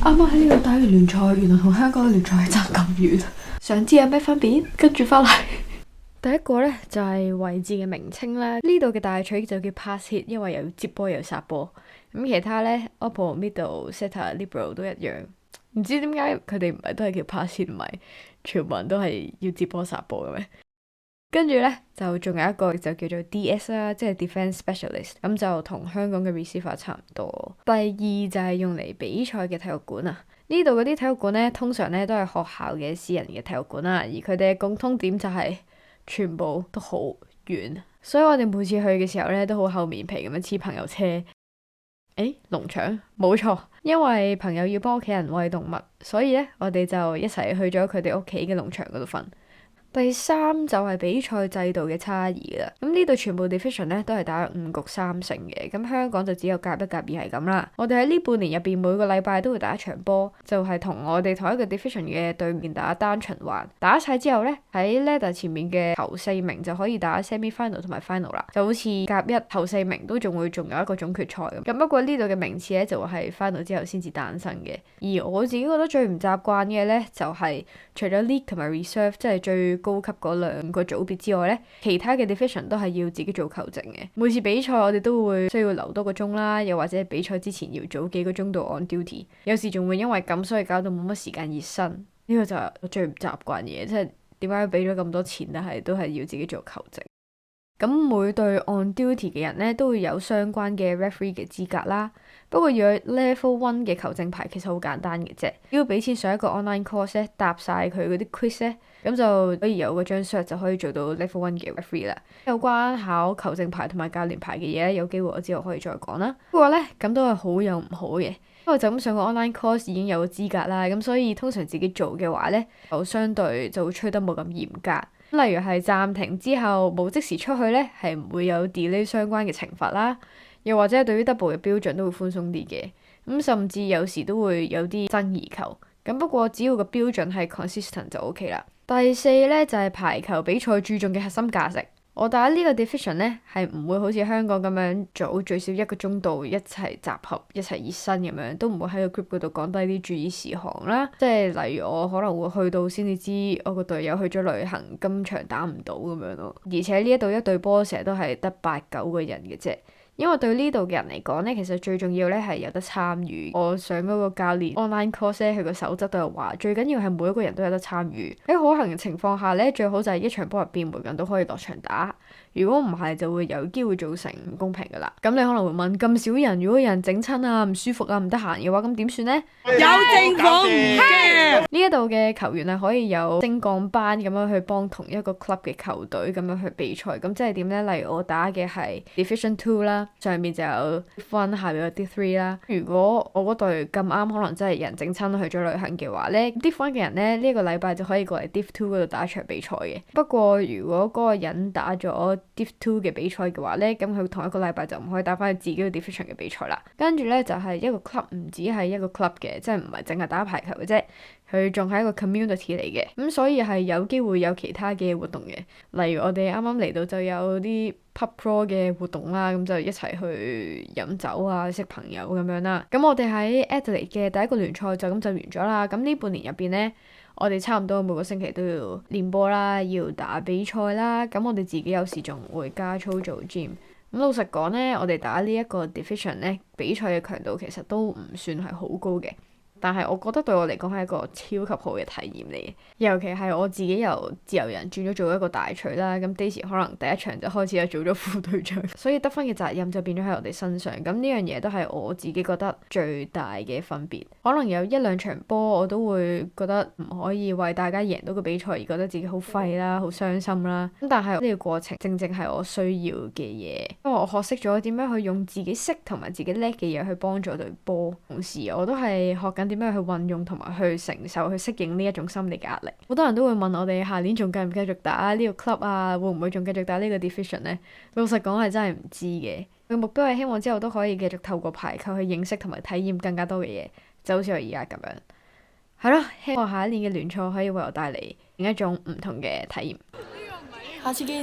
啱啱喺呢度打完聯賽，原來同香港嘅聯賽係爭咁遠。想知有咩分別？跟住翻嚟。第一個呢，就係位置嘅名稱啦。呢度嘅大取就叫 pass hit，因為又要接波又要殺波。咁其他呢 oppo middle setter libero 都一樣。唔知點解佢哋唔係都係叫 pass hit，唔係全部人都係要接波殺波嘅咩？跟住呢，就仲有一個就叫做 DS 啦，即係 defense specialist，咁就同香港嘅 receiver 差唔多。第二就係用嚟比賽嘅體育館啊，呢度嗰啲體育館呢，通常呢都係學校嘅私人嘅體育館啦，而佢哋嘅共通點就係全部都好遠，所以我哋每次去嘅時候呢，都好厚面皮咁樣黐朋友車。農場？冇錯，因為朋友要幫屋企人餵動物，所以呢，我哋就一齊去咗佢哋屋企嘅農場嗰度瞓。第三就係比賽制度嘅差異啦，咁呢度全部 division 咧都係打5局3勝嘅，咁香港就只有甲1甲2係咁啦。我哋喺呢半年入邊每個禮拜都會打一場波，就係同我哋同一個 division 嘅對面打單循環，打晒之後呢，喺 ladder 前面嘅頭4名就可以打 semi final 同埋 final 啦，就好似甲1頭4名都仲有一個總決賽咁。不過呢度嘅名次呢，就係 final 之後先至誕生嘅。而我自己覺得最唔習慣嘅呢，就係除咗 league 同埋 reserve 即係最高級嗰2個組別之外呢，其他嘅 division 都係要自己做球證嘅。每次比賽我哋都會需要留多個鐘啦，又或者比賽之前要早幾個鐘度 on duty， 有時仲會因為咁所以搞到冇乜時間熱身。呢個就係我最唔習慣嘅嘢，即係點解俾咗咁多錢但係都係要自己做球證。咁每隊 on duty 嘅人呢，都會有相關嘅 referee 嘅資格啦。不過要 level 1嘅球證牌其實好簡單嘅啫，只要俾錢上一個 online course 咧，答晒佢嗰啲 quiz 咧，咁就可以有嗰張 cert 就可以做到 level 1嘅 referee 啦。有關考球證牌同埋教練牌嘅嘢咧，有機會我之後可以再講啦。不過呢，咁都係好有唔好嘅，因為就咁上個 online course 已經有個資格啦，咁所以通常自己做嘅話呢，就相對就會吹得冇咁嚴格。例如係暫停之後冇即時出去呢，係唔會有 delay 相關嘅懲罰啦。又或者對於 double 嘅標準都會寬鬆啲嘅，咁甚至有時都會有啲爭議球，咁不過只要個標準係 consistent 就 OK 啦。第四呢，就係排球比賽注重嘅核心價值。我打呢個 division 呢，係唔會好似香港咁樣早最少1個鐘度一齊集合一齊熱身咁樣，都唔會喺個 group 嗰度講低啲注意事項啦。即係例如我可能會去到先至知我個隊友去咗旅行，今場打唔到咁樣咯。而且呢一度一隊波成日都係得8、9個人嘅啫。因為對呢度嘅人嚟講呢，其實最重要呢係有得參與。我上嗰個教練 online course 咧，佢個守則都有話，最緊要係每一個人都有得參與。喺可行嘅情況下呢，最好就係一場波入邊每個人都可以落場打。如果唔係，就會有機會造成唔公平噶啦。咁你可能會問，咁少人，如果有人整親啊、唔舒服啊、唔得閒嘅話，咁點算呢？有政府唔驚。呢一度嘅球員係可以有升降班咁樣去幫同一個 club 嘅球隊咁樣去比賽。咁即係點呢？例如我打嘅係 Division 2啦，上面就有 Div1，下面有 Div3 啦。如果我嗰隊咁啱可能真係人整親去咗旅行嘅話呢， Div1 嘅人呢，呢個禮拜就可以過嚟 Div2 嗰度打一場比賽嘅。不過如果嗰個人打咗Div2 嘅比賽嘅話呢，咁佢同一個禮拜就唔可以打翻佢自己嘅 division 嘅比賽啦。跟住呢，就係一個 club 唔止係一個 club 嘅，即係唔係淨係打排球嘅啫，佢仲係一個 community 嚟嘅。咁所以係有機會有其他嘅活動嘅，例如我哋啱啱嚟到就有啲 pub crawl 嘅活動啦，咁就一齊去飲酒啊、識朋友咁樣啦。咁我哋喺 Adelaide 嘅第一個聯賽就咁就完咗啦。咁呢半年入邊呢，我哋差唔多每個星期都要練波啦，要打比賽啦。咁我哋自己有時仲會加操做 gym。咁老實講呢，我哋打呢一個 division 呢，比賽嘅強度其實都唔算係好高嘅。但係我覺得對我嚟講係一個超級好嘅體驗嚟嘅，尤其係我自己由自由人轉咗做一個大錘啦，咁 Daisy 可能第一場就開始就做咗副隊長，所以得分嘅責任就變咗喺我哋身上。咁呢樣嘢都係我自己覺得最大嘅分別。可能有1-2場波我都會覺得唔可以為大家贏到個比賽而覺得自己好廢啦、好傷心啦。咁但係呢個過程正正係我需要嘅嘢，因為我學識咗點樣去用自己識同埋自己叻嘅嘢去幫助隊波，同時我都係學緊點樣去運用同埋去承受、去適應呢一種心理嘅壓力。好多人都會問我哋下年仲繼唔繼續打呢個 club 啊？會唔會仲繼續打呢個 division 呢？老實講係真係唔知嘅。佢目標係希望之後都可以繼續透過排球去認識同埋體驗更加多嘅嘢，就好似我而家咁樣。係咯，希望下一年嘅聯賽可以為我帶嚟另一種唔同嘅體驗。下次見。